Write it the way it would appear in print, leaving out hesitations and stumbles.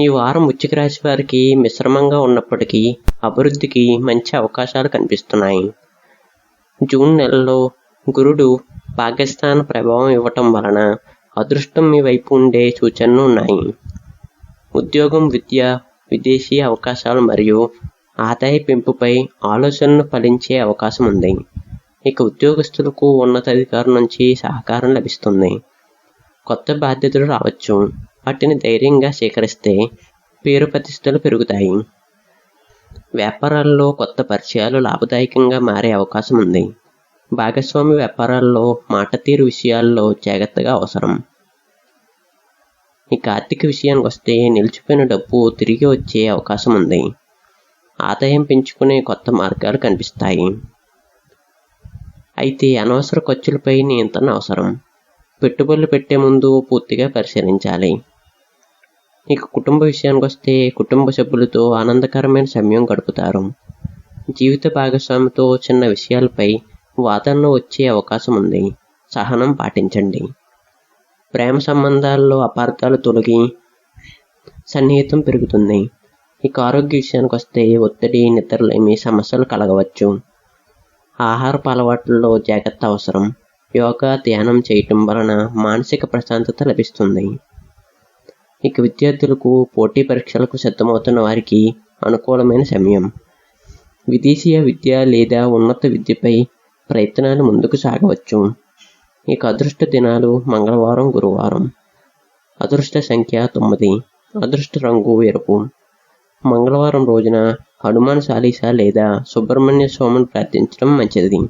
ఈ వారం వృశ్చిక రాశి వారికి మిశ్రమంగా ఉన్నప్పటికీ అభివృద్ధికి మంచి అవకాశాలు కనిపిస్తున్నాయి. జూన్ నెలలో గురుడు భాగ్యస్థాన ప్రభావం ఇవ్వటం వలన అదృష్టం మీ వైపు ఉండే సూచనలు ఉన్నాయి. ఉద్యోగం, విద్య, విదేశీ అవకాశాలు మరియు ఆదాయ పెంపుపై ఆలోచనలు ఫలించే అవకాశం ఉంది. ఇక ఉద్యోగస్తులకు ఉన్నతాధికారుల నుంచి సహకారం లభిస్తుంది. కొత్త బాధ్యతలు రావచ్చు. వాటిని ధైర్యంగా స్వీకరిస్తే పేరు ప్రతిష్టలు పెరుగుతాయి. వ్యాపారాల్లో కొత్త పరిచయాలు లాభదాయకంగా మారే అవకాశం ఉంది. భాగస్వామి వ్యాపారాల్లో మాట తీరు విషయాల్లో జాగ్రత్తగా అవసరం. ఇక ఆర్థిక విషయానికి వస్తే నిలిచిపోయిన డబ్బు తిరిగి వచ్చే అవకాశం ఉంది. ఆదాయం పెంచుకునే కొత్త మార్గాలు కనిపిస్తాయి. అయితే అనవసర ఖర్చులపై నియంత్రణ అవసరం. పెట్టుబడులు పెట్టే ముందు పూర్తిగా పరిశీలించాలి. ఇక కుటుంబ విషయానికి వస్తే కుటుంబ సభ్యులతో ఆనందకరమైన సమయం గడుపుతారు. జీవిత భాగస్వామితో చిన్న విషయాలపై వాదనలు వచ్చే అవకాశం ఉంది. సహనం పాటించండి. ప్రేమ సంబంధాల్లో అపార్థాలు తొలగి సన్నిహితం పెరుగుతుంది. ఇక ఆరోగ్య విషయానికి వస్తే ఒత్తిడి, నిద్రలేమి సమస్యలు కలగవచ్చు. ఆహారపు అలవాట్లలో జాగ్రత్త అవసరం. యోగా, ధ్యానం చేయటం వలన మానసిక ప్రశాంతత లభిస్తుంది. ఇక విద్యార్థులకు, పోటీ పరీక్షలకు సిద్ధమవుతున్న వారికి అనుకూలమైన సమయం. విదేశీయ విద్య లేదా ఉన్నత విద్యపై ప్రయత్నాలు ముందుకు సాగవచ్చు. ఇక అదృష్ట దినాలు మంగళవారం, గురువారం. అదృష్ట సంఖ్య 9. అదృష్ట రంగు ఎరుపు. మంగళవారం రోజున హనుమాన్ చాలీసా లేదా సుబ్రహ్మణ్య స్వామిని ప్రార్థించడం మంచిది.